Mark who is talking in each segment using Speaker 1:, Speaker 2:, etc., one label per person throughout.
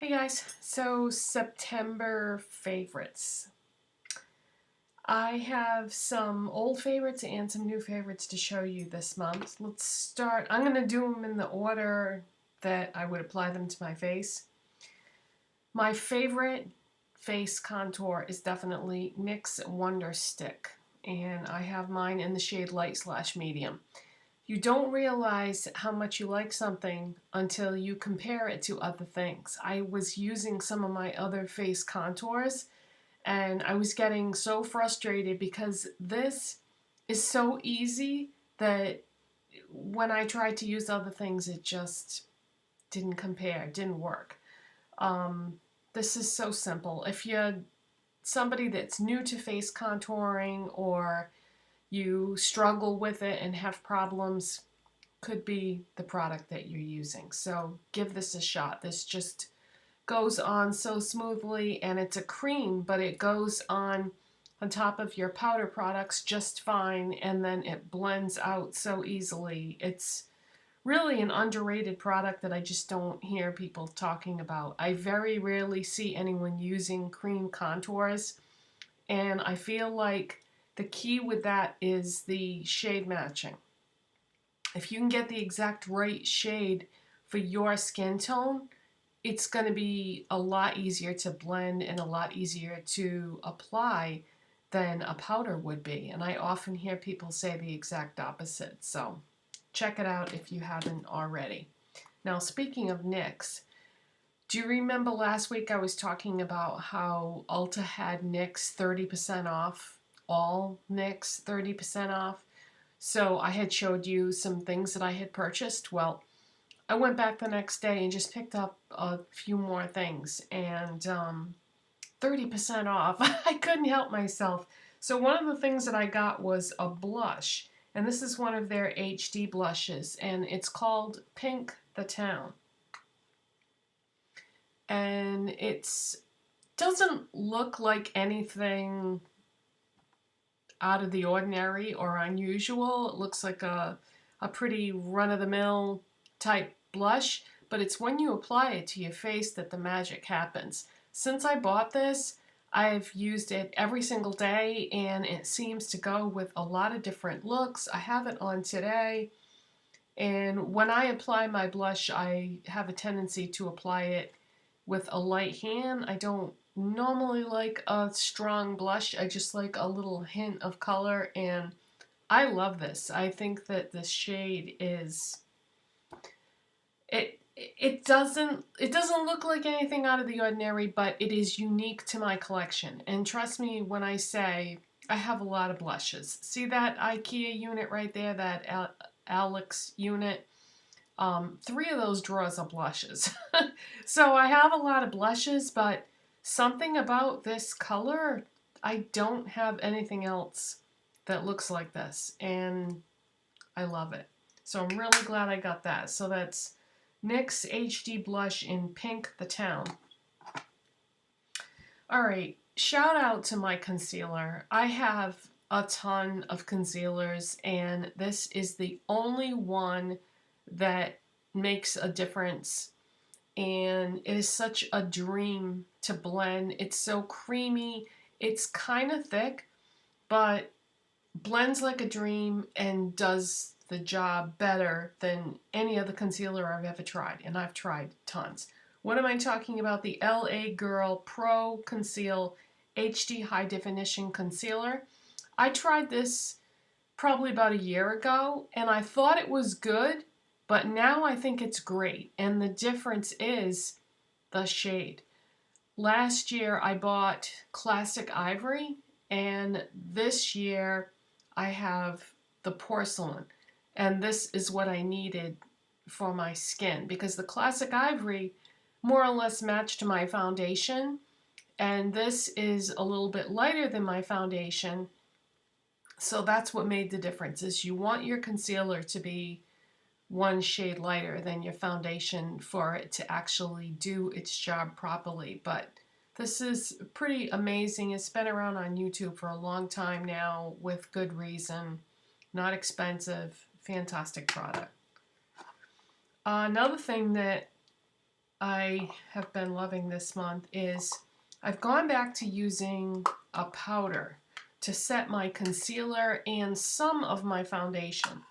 Speaker 1: Hey guys, so September favorites. I have some old favorites and some new favorites to show you this month. Let's start. I'm going to do them in the order that I would apply them to my face. My favorite face contour is definitely NYX Wonder Stick, and I have mine in the shade light/medium. You don't realize how much you like something until you compare it to other things. I was using some of my other face contours and I was getting so frustrated because this is so easy that when I tried to use other things, it just didn't compare, didn't work. This is so simple. If you're somebody that's new to face contouring or you struggle with it and have problems, could be the product that you're using. So give this a shot. This just goes on so smoothly, and it's a cream, but it goes on top of your powder products just fine, and then it blends out so easily. It's really an underrated product that I just don't hear people talking about. I very rarely see anyone using cream contours, and I feel like the key with that is the shade matching. If you can get the exact right shade for your skin tone, it's going to be a lot easier to blend and a lot easier to apply than a powder would be. And I often hear people say the exact opposite. So check it out if you haven't already. Now, speaking of NYX, do you remember last week I was talking about how Ulta had NYX 30% off? All NYX 30% off? So I had showed you some things that I had purchased. Well, I went back the next day and just picked up a few more things, and 30% off. I couldn't help myself. So one of the things that I got was a blush, and this is one of their HD blushes, and it's called Pink the Town. And it doesn't look like anything out of the ordinary or unusual. It looks like a pretty run-of-the-mill type blush, but it's when you apply it to your face that the magic happens. Since I bought this, I've used it every single day, and it seems to go with a lot of different looks. I have it on today, and when I apply my blush, I have a tendency to apply it with a light hand. I don't normally like a strong blush. I just like a little hint of color, and I love this. I think that this shade is it doesn't look like anything out of the ordinary, but it is unique to my collection. And trust me when I say I have a lot of blushes. See that IKEA unit right there, that Alex unit? 3 of those drawers are blushes. So I have a lot of blushes, but something about this color, I don't have anything else that looks like this, and I love it. So I'm really glad I got that. So that's NYX HD Blush in Pink the Town. Alright, shout out to my concealer. I have a ton of concealers, and this is the only one that makes a difference, and it is such a dream to blend. It's so creamy, it's kind of thick, but blends like a dream and does the job better than any other concealer I've ever tried, and I've tried tons. What am I talking about? The LA Girl Pro.conceal HD High Definition Concealer. I tried this probably about a year ago, and I thought it was good, but now I think it's great, and the difference is the shade. Last year I bought Classic Ivory, and this year I have the Porcelain, and this is what I needed for my skin, because the Classic Ivory more or less matched my foundation, and this is a little bit lighter than my foundation. So that's what made the difference, is you want your concealer to be one shade lighter than your foundation for it to actually do its job properly. But this is pretty amazing. It's been around on YouTube for a long time now, with good reason. Not expensive, fantastic product. Another thing that I have been loving this month is I've gone back to using a powder to set my concealer and some of my foundation.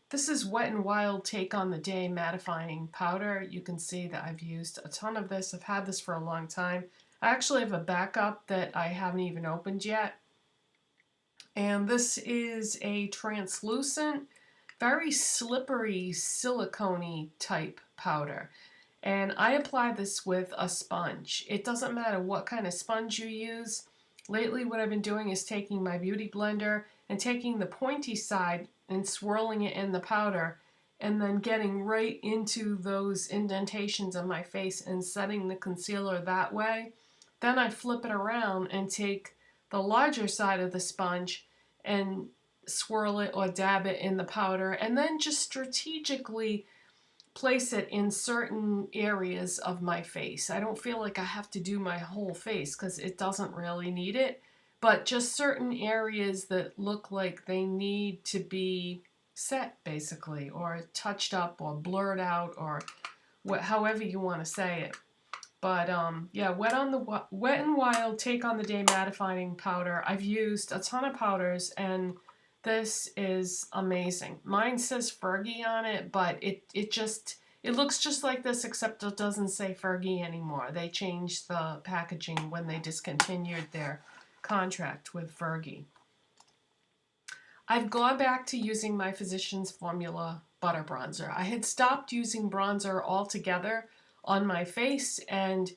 Speaker 1: This is Wet n Wild Take on the Day mattifying powder. You can see that I've used a ton of this. I've had this for a long time. I actually have a backup that I haven't even opened yet. And this is a translucent, very slippery, silicone-y type powder. And I apply this with a sponge. It doesn't matter what kind of sponge you use. Lately what I've been doing is taking my beauty blender and taking the pointy side and swirling it in the powder and then getting right into those indentations of my face and setting the concealer that way. Then I flip it around and take the larger side of the sponge and swirl it or dab it in the powder and then just strategically place it in certain areas of my face. I don't feel like I have to do my whole face because it doesn't really need it, but just certain areas that look like they need to be set basically, or touched up or blurred out, or however you want to say it. But yeah, Wet n Wild Take on the Day mattifying powder. I've used a ton of powders and this is amazing. Mine says Fergie on it, but it looks just like this, except it doesn't say Fergie anymore. They changed the packaging when they discontinued their contract with Fergie. I've gone back to using my Physicians Formula Butter Bronzer. I had stopped using bronzer altogether on my face, and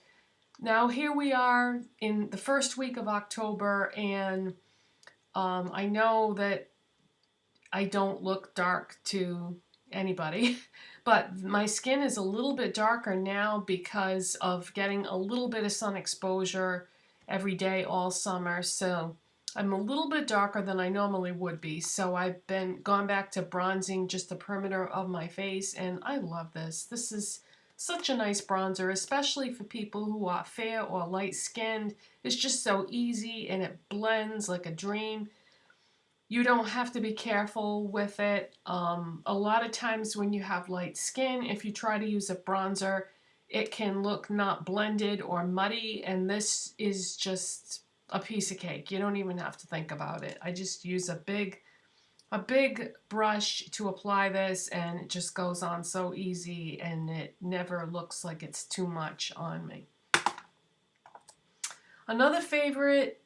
Speaker 1: now here we are in the first week of October, and I know that I don't look dark to anybody, but my skin is a little bit darker now because of getting a little bit of sun exposure every day all summer. So I'm a little bit darker than I normally would be. So I've gone back to bronzing just the perimeter of my face, and I love this. This is such a nice bronzer, especially for people who are fair or light skinned. It's just so easy and it blends like a dream. You don't have to be careful with it. A lot of times when you have light skin, if you try to use a bronzer, it can look not blended or muddy, and this is just a piece of cake. You don't even have to think about it. I just use a big brush to apply this, and it just goes on so easy, and it never looks like it's too much on me. Another favorite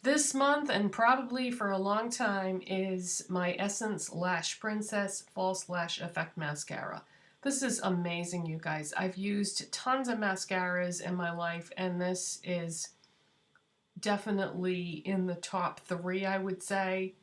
Speaker 1: this month, and probably for a long time, is my Essence Lash Princess False Lash Effect Mascara. This is amazing, you guys. I've used tons of mascaras in my life, and this is definitely in the top 3, I would say.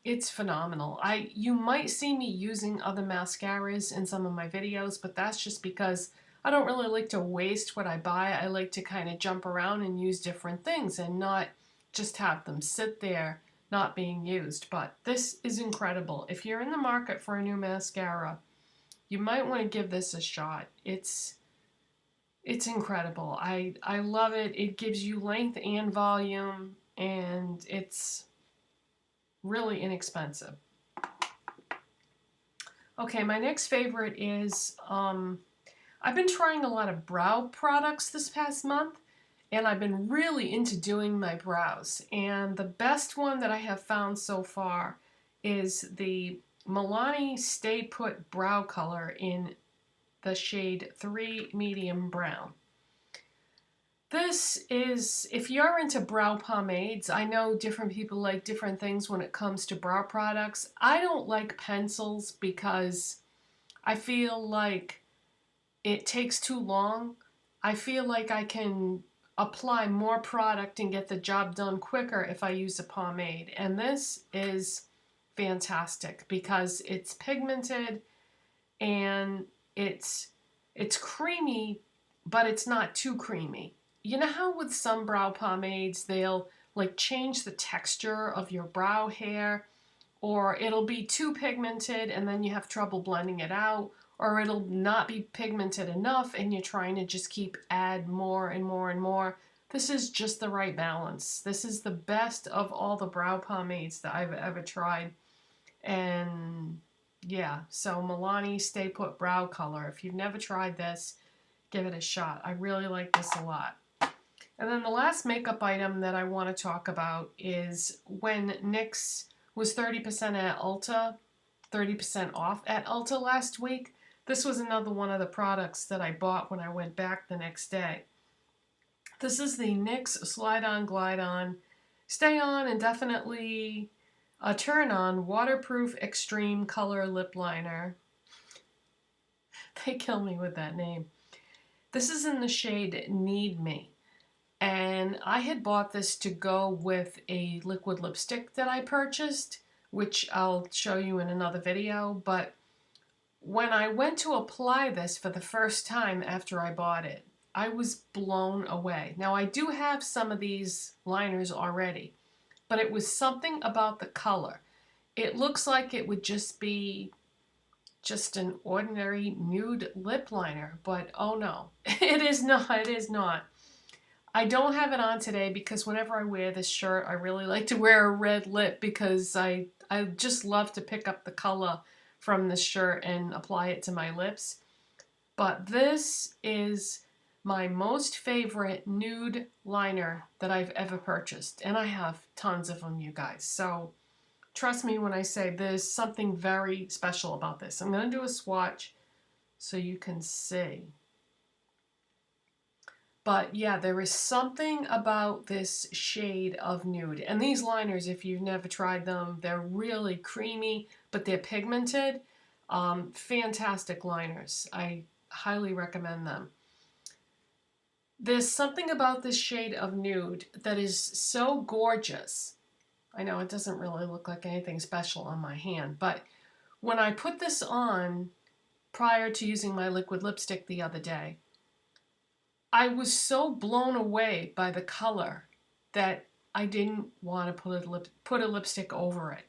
Speaker 1: It's phenomenal. You might see me using other mascaras in some of my videos, but that's just because I don't really like to waste what I buy. I like to kind of jump around and use different things and not just have them sit there not being used. But this is incredible. If you're in the market for a new mascara, you might want to give this a shot. It's incredible. I love it. It gives you length and volume, and it's really inexpensive. Okay, my next favorite is, I've been trying a lot of brow products this past month, and I've been really into doing my brows. And the best one that I have found so far is the Milani Stay Put Brow Color in the shade 3 Medium Brown. This is, if you're into brow pomades, I know different people like different things when it comes to brow products. I don't like pencils because I feel like it takes too long. I feel like I can apply more product and get the job done quicker if I use a pomade. And this is fantastic because it's pigmented and it's creamy, but it's not too creamy. You know how with some brow pomades, they'll like change the texture of your brow hair, or it'll be too pigmented and then you have trouble blending it out, or it'll not be pigmented enough and you're trying to just add more and more and more. This is just the right balance. This is the best of all the brow pomades that I've ever tried. And yeah, so Milani Stay Put Brow Color. If you've never tried this, give it a shot. I really like this a lot. And then the last makeup item that I want to talk about is when NYX was 30% at Ulta, 30% off at Ulta last week. This was another one of the products that I bought when I went back the next day. This is the NYX Slide On Glide On Stay On and Definitely a Turn On Waterproof Extreme Color Lip Liner. They kill me with that name. This is in the shade Need Me. And I had bought this to go with a liquid lipstick that I purchased, which I'll show you in another video. But when I went to apply this for the first time after I bought it, I was blown away. Now, I do have some of these liners already, but it was something about the color. It looks like it would just be just an ordinary nude lip liner, but oh no, it is not. It is not. I don't have it on today because whenever I wear this shirt, I really like to wear a red lip because I just love to pick up the color from this shirt and apply it to my lips. But this is my most favorite nude liner that I've ever purchased. And I have tons of them, you guys. So trust me when I say there's something very special about this. I'm going to do a swatch so you can see. But yeah, there is something about this shade of nude. And these liners, if you've never tried them, they're really creamy, but they're pigmented. Fantastic liners. I highly recommend them. There's something about this shade of nude that is so gorgeous. I know it doesn't really look like anything special on my hand, but when I put this on prior to using my liquid lipstick the other day, I was so blown away by the color that I didn't want to put a lipstick over it.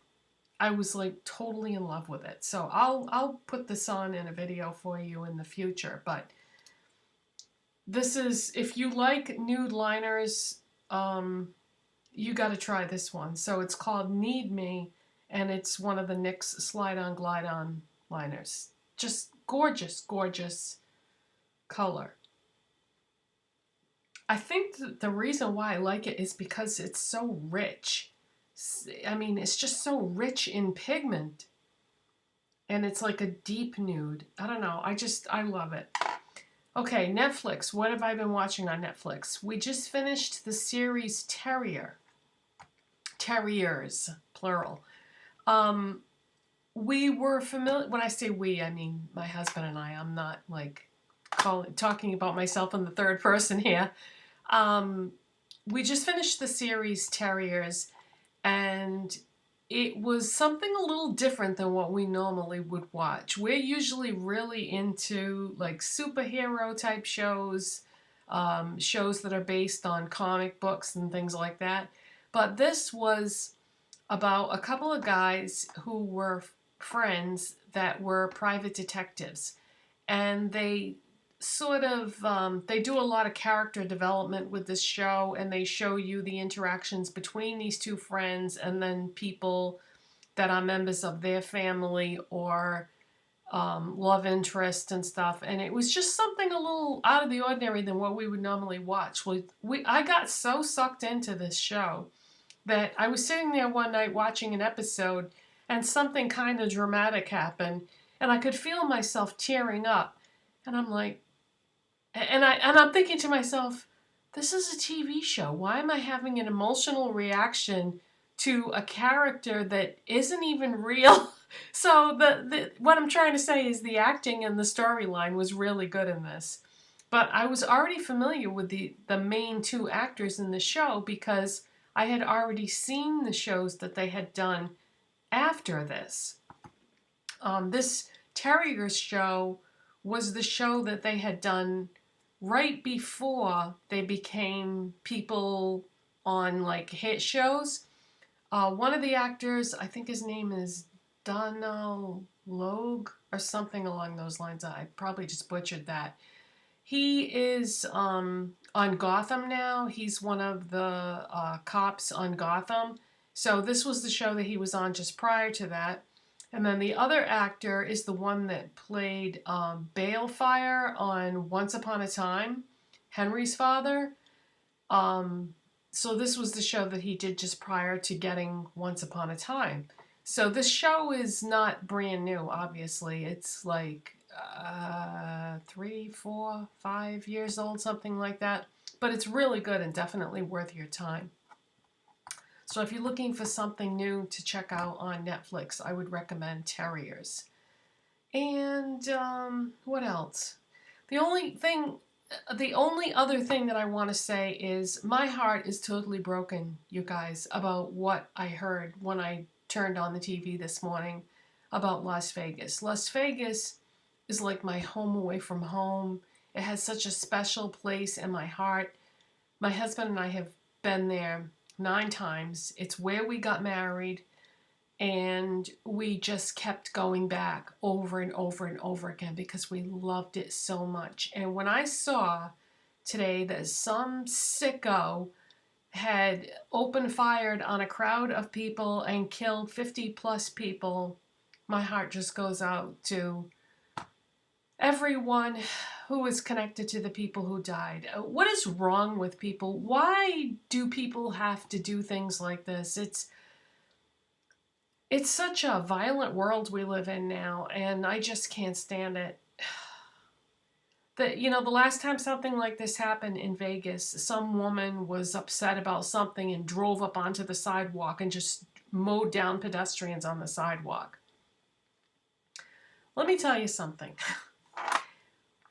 Speaker 1: I was like totally in love with it. So I'll put this on in a video for you in the future. But this is, if you like nude liners, you got to try this one. So it's called Need Me, and it's one of the NYX Slide On Glide On liners. Just gorgeous, gorgeous color. I think the reason why I like it is because it's so rich. I mean, it's just so rich in pigment. And it's like a deep nude. I don't know. I love it. Okay, Netflix. What have I been watching on Netflix? We just finished the series Terriers, plural. We were familiar, when I say we, I mean my husband and I. I'm not like talking about myself in the third person here. We just finished the series Terriers, and it was something a little different than what we normally would watch. We're usually really into like superhero type shows, shows that are based on comic books and things like that. But this was about a couple of guys who were friends that were private detectives, and they sort of, they do a lot of character development with this show, and they show you the interactions between these two friends and then people that are members of their family or love interest and stuff. And it was just something a little out of the ordinary than what we would normally watch. I got so sucked into this show that I was sitting there one night watching an episode, and something kind of dramatic happened, and I could feel myself tearing up. And I'm like, and I'm thinking to myself, this is a TV show. Why am I having an emotional reaction to a character that isn't even real? So what I'm trying to say is the acting and the storyline was really good in this. But I was already familiar with the main two actors in the show because I had already seen the shows that they had done after this. This Terriers show was the show that they had done right before they became people on like hit shows. One of the actors, I think his name is Donald Logue or something along those lines. I probably just butchered that. He is on Gotham now. He's one of the cops on Gotham. So this was the show that he was on just prior to that. And then the other actor is the one that played Balefire on Once Upon a Time, Henry's father. So this was the show that he did just prior to getting Once Upon a Time. So this show is not brand new, obviously. It's like 3, 4, 5 years old, something like that. But it's really good and definitely worth your time. So if you're looking for something new to check out on Netflix, I would recommend Terriers. And what else? The only other thing that I want to say is my heart is totally broken, you guys, about what I heard when I turned on the TV this morning about Las Vegas. Las Vegas is like my home away from home. It has such a special place in my heart. My husband and I have been there 9 times. It's where we got married, and we just kept going back over and over and over again because we loved it so much. And when I saw today that some sicko had open fired on a crowd of people and killed 50 plus people, my heart just goes out to everyone who is connected to the people who died. What is wrong with people? Why do people have to do things like this? It's such a violent world we live in now, and I just can't stand it. The last time something like this happened in Vegas, some woman was upset about something and drove up onto the sidewalk and just mowed down pedestrians on the sidewalk. Let me tell you something.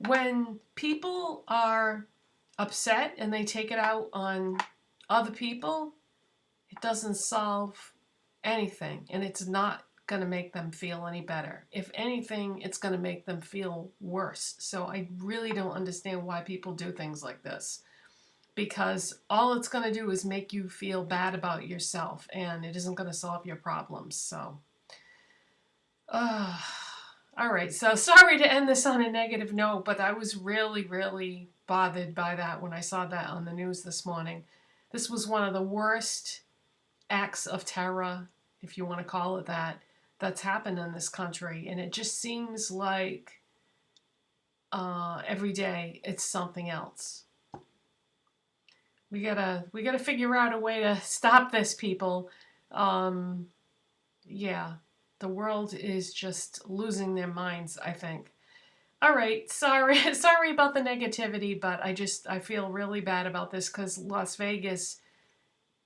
Speaker 1: When people are upset and they take it out on other people, it doesn't solve anything, and it's not going to make them feel any better. If anything, it's going to make them feel worse. So I really don't understand why people do things like this, because all it's going to do is make you feel bad about yourself, and it isn't going to solve your problems. So all right, so sorry to end this on a negative note, but I was really, really bothered by that when I saw that on the news this morning. This was one of the worst acts of terror, if you want to call it that, that's happened in this country. And it just seems like every day it's something else. We gotta figure out a way to stop this, people. Yeah. The world is just losing their minds, I think. All right, sorry about the negativity, but I feel really bad about this because Las Vegas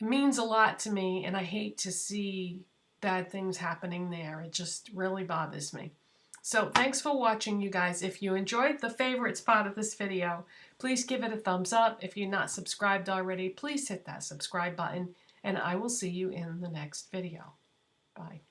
Speaker 1: means a lot to me, and I hate to see bad things happening there. It just really bothers me. So thanks for watching, you guys. If you enjoyed the favorites part of this video, please give it a thumbs up. If you're not subscribed already, please hit that subscribe button, and I will see you in the next video. Bye.